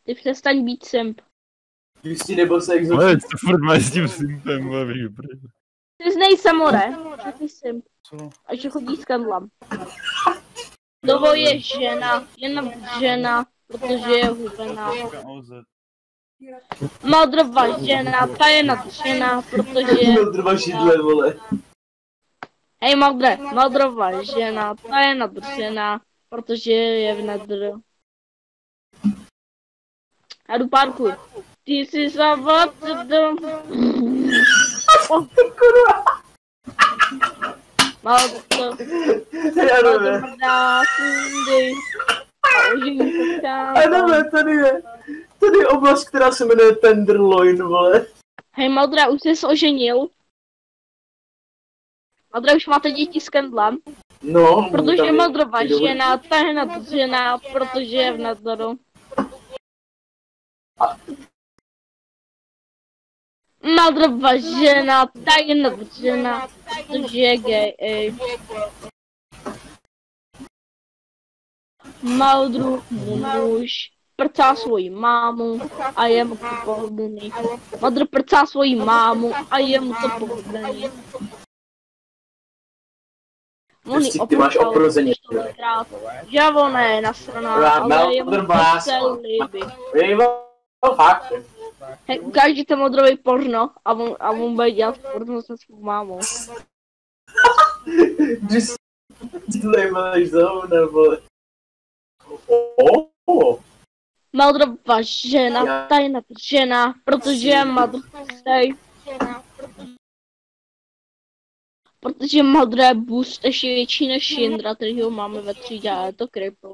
Ty přestaň být simp. Jistý nebo sex. Ale co furt máš s tím simpem, baví, Ty znej Samore, že ty simp. Co? A že chodí s kandlem. Dovo je žena, žena, protože je hubená. Maldrova žena, ta je nadřená, protože je... Maldrova židle, vole. Hej Maldrova žena, ta je nadřená, protože je v nadru. A jdu parkuj. Ty jsi zavadl. Maldrova fundy. Adame, tady je oblast, která se jmenuje Tenderloin, vole. Hej Maldra, už jsi oženil? Maldra už máte děti s kandlem? No. Protože Maldrova žena, ta je nadřená, protože je v nadzoru. Maldrova žena, ta je nadřená, protože je gay, ej. Maldru muž prcá svoji mámu a je mu to pohodlný. Maldr prcá svoji mámu a je mu to pohodlný. Ty máš oprození. Javona je nasraná, ale je mu to celý líbí. Fakt. Hej, ukážete Maldrovi porno a on bude dělat porno se svou mámou. Tady máš zóna, vole. Maldrova žena, ta je nadřená, protože je Maldrstej. Protože Maldra je boost ještě větší než Jindra, kterýho máme ve třídě, ale je to kripl.